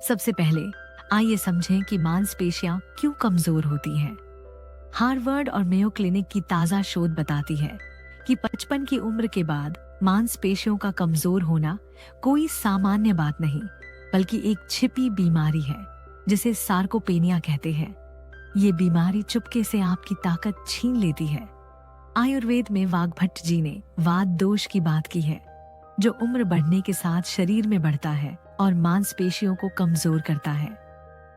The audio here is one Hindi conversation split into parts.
सबसे पहले आइए समझें कि मांसपेशियां क्यों कमजोर होती हैं। हार्वर्ड और मेयो क्लिनिक की ताजा शोध बताती है कि 55 की उम्र के बाद मांसपेशियों का कमजोर होना कोई सामान्य बात नहीं, बल्कि एक छिपी बीमारी है जिसे सार्कोपेनिया कहते हैं। ये बीमारी चुपके से आपकी ताकत छीन लेती है। आयुर्वेद में वाग्भट जी ने वात दोष की बात की है, जो उम्र बढ़ने के साथ शरीर में बढ़ता है और मांसपेशियों को कमजोर करता है।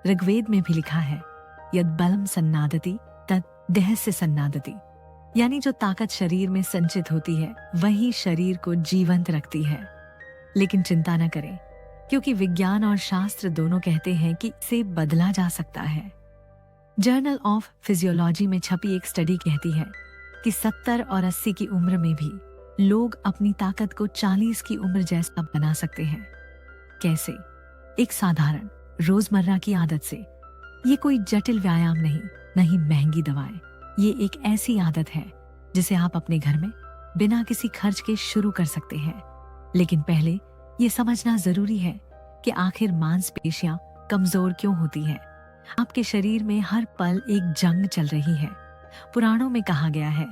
ऋग्वेद में भी लिखा है, यद बलम सन्नादति तद देहस्य सन्नादति, यानी जो ताकत शरीर में संचित होती है वही शरीर को जीवंत रखती है। लेकिन चिंता न करें, क्योंकि विज्ञान और शास्त्र दोनों कहते हैं कि इसे बदला जा सकता है। जर्नल ऑफ फिजियोलॉजी में छपी एक स्टडी कहती है कि 70 और 80 की उम्र में भी लोग अपनी ताकत को 40 की उम्र जैसा बना सकते हैं। कैसे? एक साधारण रोजमर्रा की आदत से। ये कोई जटिल व्यायाम नहीं महंगी दवाएं। ये एक ऐसी आदत है जिसे आप अपने घर में बिना किसी खर्च के शुरू कर सकते हैं। लेकिन पहले ये समझना जरूरी है कि आखिर मांसपेशियां कमजोर क्यों होती हैं। आपके शरीर में हर पल एक जंग चल रही है। पुराणों में कहा गया है,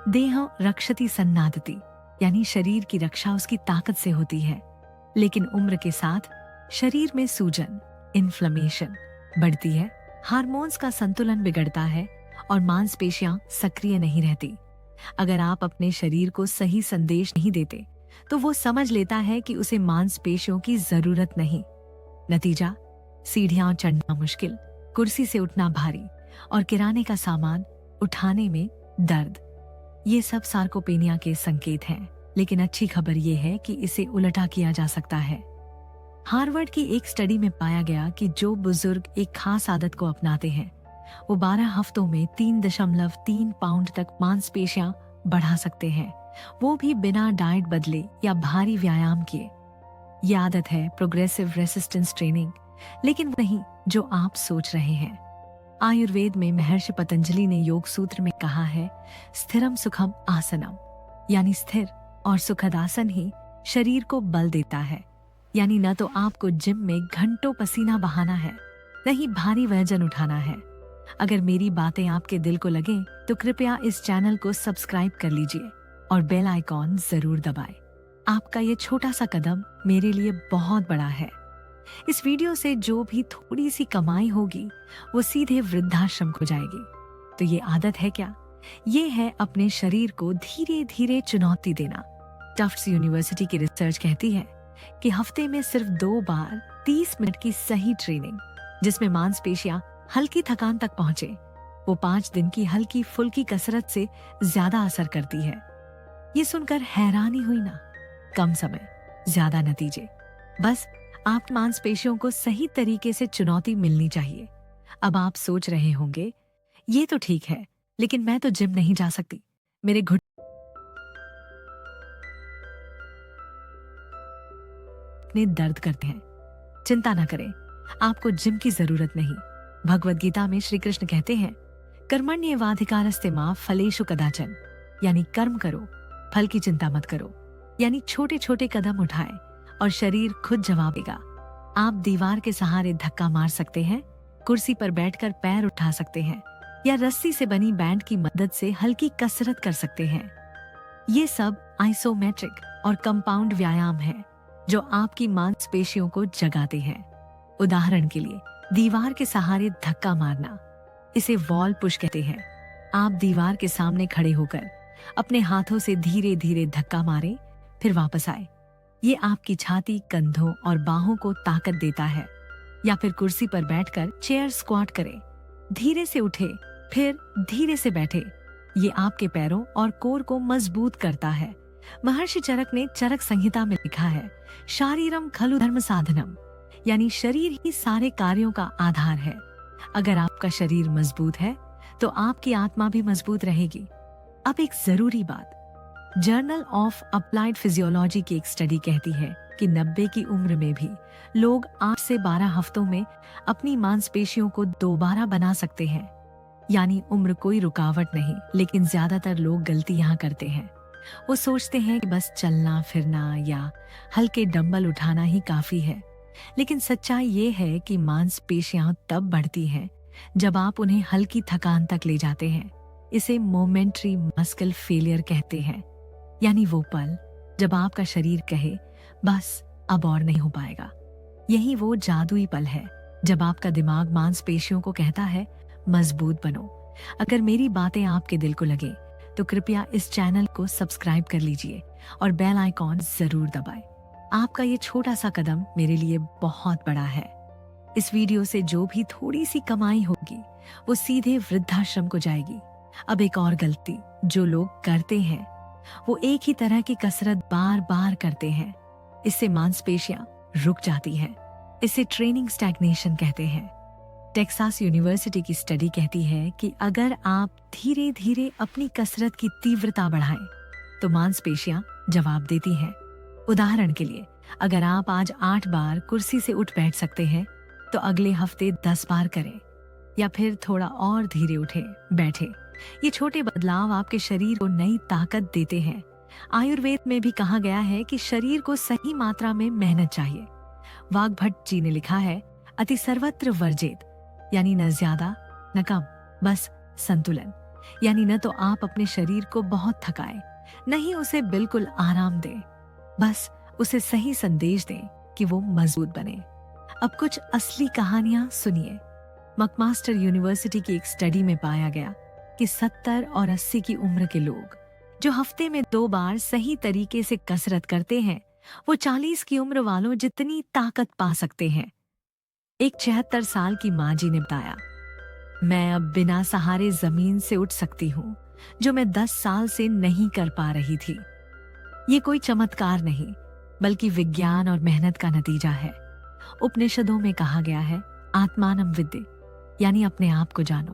देह रक्षति सन्नादति, यानी शरीर की रक्षा उसकी ताकत से होती है। लेकिन उम्र के साथ शरीर में सूजन, इन्फ्लेमेशन बढ़ती है, हार्मोन्स का संतुलन बिगड़ता है और मांसपेशियां सक्रिय नहीं रहती। अगर आप अपने शरीर को सही संदेश नहीं देते तो वो समझ लेता है कि उसे मांसपेशियों की जरूरत नहीं। नतीजा, सीढ़ियां चढ़ना मुश्किल, कुर्सी से उठना भारी और किराने का सामान उठाने में दर्द। ये सब सार्कोपेनिया के संकेत हैं। लेकिन अच्छी खबर ये है कि इसे उलटा किया जा सकता है। हार्वर्ड की एक स्टडी में पाया गया कि जो बुजुर्ग एक खास आदत को अपनाते हैं वो 12 हफ्तों में 3.3 पाउंड तक मांसपेशियां बढ़ा सकते हैं, वो भी बिना डाइट बदले या भारी व्यायाम किए। ये आदत है प्रोग्रेसिव रेसिस्टेंस ट्रेनिंग, लेकिन नहीं जो आप सोच रहे हैं। आयुर्वेद में महर्षि पतंजलि ने योग सूत्र में कहा है, स्थिरम सुखम आसनम, यानी स्थिर और सुखद आसन ही शरीर को बल देता है। यानी न तो आपको जिम में घंटों पसीना बहाना है, न ही भारी वजन उठाना है। अगर मेरी बातें आपके दिल को लगे तो कृपया इस चैनल को सब्सक्राइब कर लीजिए और बेल आइकॉन जरूर दबाएं। आपका ये छोटा सा कदम मेरे लिए बहुत बड़ा है। इस वीडियो से जो भी थोड़ी सी कमाई होगी वो सीधे वृद्धाश्रम को जाएगी। तो ये आदत है क्या? ये है अपने शरीर को धीरे धीरे चुनौती देना। टफ्ट्स यूनिवर्सिटी की रिसर्च कहती है कि हफ्ते में सिर्फ 2 बार 30 मिनट की सही ट्रेनिंग, जिसमें मांसपेशियां हल्की थकान तक पहुंचे, वो 5 दिन की हल्की फुल्की कसरत से ज्यादा असर करती है। ये सुनकर हैरानी हुई ना? कम समय, ज्यादा नतीजे। बस आप मांसपेशियों को सही तरीके से चुनौती मिलनी चाहिए। अब आप सोच रहे होंगे, ये तो ठीक है, लेकिन मैं तो जिम नहीं जा सकती, मेरे घुटने दर्द करते हैं। चिंता न करें, आपको जिम की जरूरत नहीं। भगवद गीता में श्री कृष्ण कहते हैं, कर्मण्येवाधिकारस्ते मा फलेषु कदाचन, यानी कर्म करो, फल की चिंता मत करो। यानी छोटे छोटे कदम उठाएं और शरीर खुद जवाब देगा। आप दीवार के सहारे धक्का मार सकते हैं, कुर्सी पर बैठकर पैर उठा सकते हैं, या रस्सी से बनी बैंड की मदद से हल्की कसरत कर सकते हैं। ये सब आइसोमेट्रिक और कंपाउंड व्यायाम है जो आपकी मांसपेशियों को जगाते हैं। उदाहरण के लिए, दीवार के सहारे धक्का मारना, इसे वॉल पुश कहते हैं। आप दीवार के सामने खड़े होकर अपने हाथों से धीरे धीरे धक्का मारें, फिर वापस आए। ये आपकी छाती, कंधों और बाहों को ताकत देता है। या फिर कुर्सी पर बैठकर चेयर स्क्वाट करें, धीरे से उठे फिर धीरे से बैठे। ये आपके पैरों और कोर को मजबूत करता है। महर्षि चरक ने चरक संहिता में लिखा है, शारीरम खलु धर्म साधनम, यानी शरीर ही सारे कार्यों का आधार है। अगर आपका शरीर मजबूत है तो आपकी आत्मा भी मजबूत रहेगी। अब एक जरूरी बात, जर्नल ऑफ अप्लाइड फिजियोलॉजी की एक स्टडी कहती है कि 90 की उम्र में भी लोग 8 से 12 हफ्तों में अपनी मांसपेशियों को दोबारा बना सकते हैं। यानी उम्र कोई रुकावट नहीं, लेकिन ज्यादातर लोग गलती यहाँ करते हैं। वो सोचते हैं कि बस चलना फिरना या हल्के डंबल उठाना ही काफी है, लेकिन सच्चाई ये है कि मांसपेशियां तब बढ़ती हैं जब आप उन्हें हल्की थकान तक ले जाते हैं। इसे मोमेंट्री मस्कल फेलियर कहते हैं, यानी वो पल जब आपका शरीर कहे बस अब और नहीं हो पाएगा। यही वो जादुई पल है जब आपका दिमाग मांसपेशियों को कहता है मजबूत बनो। अगर मेरी बातें आपके दिल को लगे तो कृपया इस चैनल को सब्सक्राइब कर लीजिए और बेल आइकॉन जरूर दबाएं। आपका ये छोटा सा कदम मेरे लिए बहुत बड़ा है। इस वीडियो से जो भी थोड़ी सी कमाई होगी वो सीधे वृद्धाश्रम को जाएगी। अब एक और गलती जो लोग करते हैं वो एक ही तरह की कसरत बार बार करते हैं। इससे मांसपेशियां रुक जाती हैं। इसे ट्रेनिंग स्टैग्नेशन कहते हैं। टेक्सास यूनिवर्सिटी की स्टडी कहती है कि अगर आप धीरे धीरे अपनी कसरत की तीव्रता बढ़ाएं तो मांसपेशियां जवाब देती हैं। उदाहरण के लिए, अगर आप आज 8 बार कुर्सी से उठ बैठ सकते हैं तो अगले हफ्ते 10 बार करें, या फिर थोड़ा और धीरे उठे बैठे। ये छोटे बदलाव आपके शरीर को नई ताकत देते हैं। आयुर्वेद में भी कहा गया है कि शरीर को सही मात्रा में मेहनत चाहिए। वाग्भट जी ने लिखा है, अति सर्वत्र वर्जित, यानी न ज्यादा न कम, बस संतुलन। यानी न तो आप अपने शरीर को बहुत थकाएं, न ही उसे बिल्कुल आराम दें, बस उसे सही संदेश दें कि वो मजबूत बने। अब कुछ असली कहानियां सुनिए। मकमास्टर यूनिवर्सिटी की एक स्टडी में पाया गया कि 70 और 80 की उम्र के लोग जो हफ्ते में 2 बार सही तरीके से कसरत करते हैं वो 40 की उम्र वालों जितनी ताकत पा सकते हैं। एक 76 साल की माँ जी ने बताया, मैं अब बिना सहारे जमीन से उठ सकती हूँ, जो मैं 10 साल से नहीं कर पा रही थी। ये कोई चमत्कार नहीं, बल्कि विज्ञान और मेहनत का नतीजा है। उपनिषदों में कहा गया है, आत्मानम विद्ये, यानी अपने आप को जानो।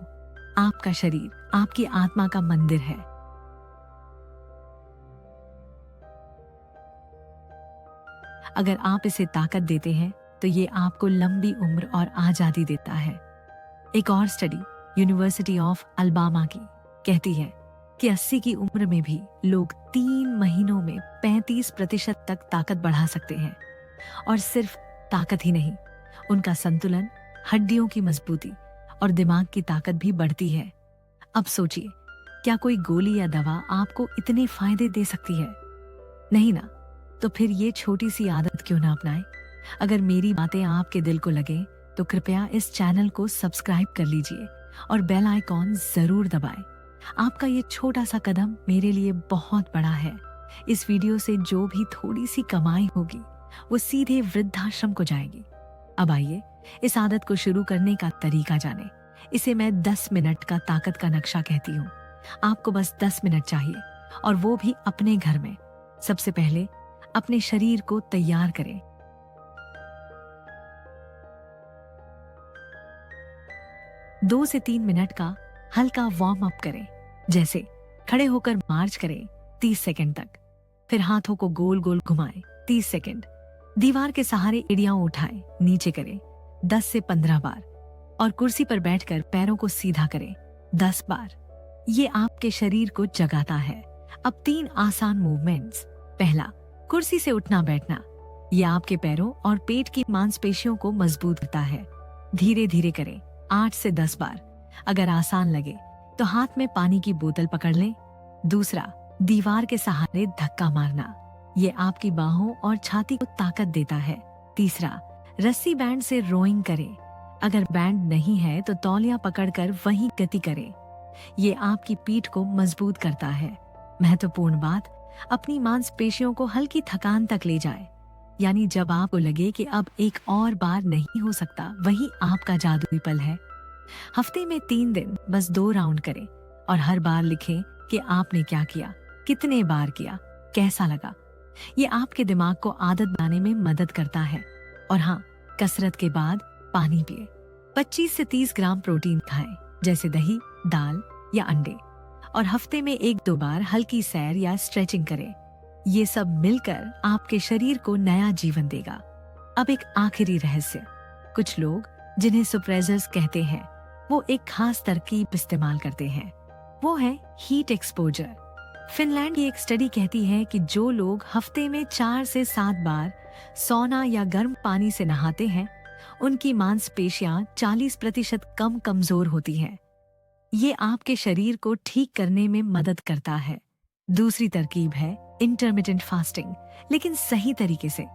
आपका शरीर आपकी आत्मा का मंदिर है। अगर आप इसे ताकत देते हैं तो ये आपको लंबी उम्र और आजादी देता है। एक और स्टडी यूनिवर्सिटी ऑफ अलबामा की कहती है कि 80 की उम्र में भी लोग 3 महीनों में 35% तक ताकत बढ़ा सकते हैं। और सिर्फ ताकत ही नहीं, उनका संतुलन, हड्डियों की मजबूती और दिमाग की ताकत भी बढ़ती है। अब सोचिए, क्या कोई गोली या दवा आपको इतने फायदे दे सकती है? नहीं ना। तो फिर ये छोटी सी आदत क्यों ना अपनाएं? अगर मेरी बातें आपके दिल को लगे तो कृपया इस चैनल को सब्सक्राइब कर लीजिए और बेल आइकॉन जरूर दबाएं। आपका ये छोटा सा कदम मेरे लिए बहुत बड़ा है। इस वीडियो से जो भी थोड़ी सी कमाई होगी वो सीधे वृद्धाश्रम को जाएगी। अब आइए इस आदत को शुरू करने का तरीका जाने। इसे मैं 10 मिनट का ताकत का नक्शा कहती हूँ। आपको बस 10 मिनट चाहिए, और वो भी अपने घर में। सबसे पहले अपने शरीर को तैयार करें। दो से 3 मिनट का हल्का वार्म अप करें, जैसे खड़े होकर मार्च करें 30 सेकंड तक, फिर हाथों को गोल गोल घुमाएं 30 सेकंड, दीवार के सहारे एड़ियां उठाएं, नीचे करें 10 से 15 बार, और कुर्सी पर बैठकर पैरों को सीधा करें 10 बार। ये आपके शरीर को जगाता है। अब 3 आसान मूवमेंट्स। पहला, कुर्सी से उठना बैठना। यह आपके पैरों और पेट की मांसपेशियों को मजबूत करता है। धीरे धीरे करें, 8 से 10 बार। अगर आसान लगे तो हाथ में पानी की बोतल पकड़ लें। दूसरा, दीवार के सहारे धक्का मारना। ये आपकी बाहों और छाती को ताकत देता है। तीसरा, रस्सी बैंड से रोइंग करें। अगर बैंड नहीं है तो तौलिया पकड़कर वहीं गति करें। ये आपकी पीठ को मजबूत करता है। महत्वपूर्ण बात, अपनी मांसपेशियों को हल्की थकान तक ले जाए, यानी जब आपको लगे कि अब एक और बार नहीं हो सकता, वही आपका जादुई पल है। हफ्ते में 3 दिन बस 2 राउंड करें और हर बार लिखें कि आपने क्या किया, कितने बार किया, कैसा लगा। ये आपके दिमाग को आदत बनाने में मदद करता है। और हाँ, कसरत के बाद पानी पिए। 25 से 30 ग्राम प्रोटीन खाएं, जैसे दही, दाल या अंडे, और हफ्ते में 1-2 बार हल्की सैर या स्ट्रेचिंग करें। ये सब मिलकर आपके शरीर को नया जीवन देगा। अब एक आखिरी रहस्य। कुछ लोग, जिन्हें सुप्रेसर्स कहते हैं, वो एक खास तरकीब इस्तेमाल करते हैं। वो है हीट एक्सपोजर। फिनलैंड की एक स्टडी कहती है कि जो लोग हफ्ते में 4 से 7 बार सौना या गर्म पानी से नहाते हैं, उनकी मांसपेशियां 40% कम कमजोर होती हैं। ये आपके शरीर को ठीक करने में मदद करता है। दूसरी तरकीब है इंटरमिटेंट फास्टिंग, लेकिन सही तरीके से,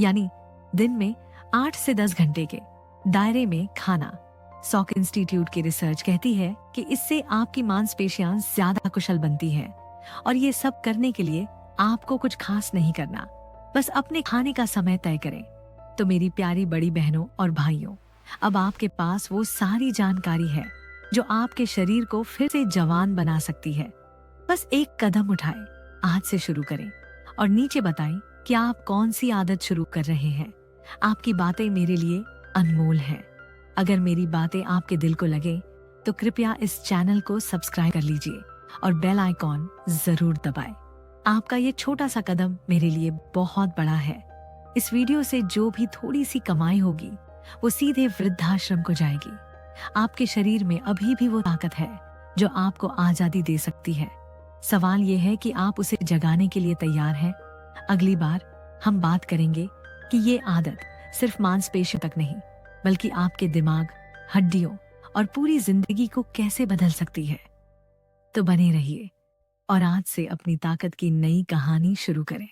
यानी दिन में 8 से 10 घंटे के दायरे में खाना। सॉक इंस्टीट्यूट की रिसर्च कहती है कि इससे आपकी मांसपेशियां ज्यादा कुशल बनती हैं। और ये सब करने के लिए आपको कुछ खास नहीं करना, बस अपने खाने का समय तय करें। तो मेरी प्यारी बड़ी बहनों और भाइयों, अब आपके पास वो सारी जानकारी है जो आपके शरीर को फिर से जवान बना सकती है। बस एक कदम उठाएं, आज से शुरू करें और नीचे बताएं कि आप कौन सी आदत शुरू कर रहे हैं। आपकी बातें मेरे लिए अनमोल हैं। अगर मेरी बातें आपके दिल को लगे तो कृपया इस चैनल को सब्सक्राइब कर लीजिए और बेल आइकॉन जरूर दबाएं। आपका ये छोटा सा कदम मेरे लिए बहुत बड़ा है। इस वीडियो से जो भी थोड़ी सी कमाई होगी वो सीधे वृद्धाश्रम को जाएगी। आपके शरीर में अभी भी वो ताकत है जो आपको आजादी दे सकती है। सवाल ये है कि आप उसे जगाने के लिए तैयार हैं। अगली बार हम बात करेंगे कि ये आदत सिर्फ मांसपेशियों तक नहीं, बल्कि आपके दिमाग, हड्डियों और पूरी जिंदगी को कैसे बदल सकती है। तो बने रहिए और आज से अपनी ताकत की नई कहानी शुरू करें।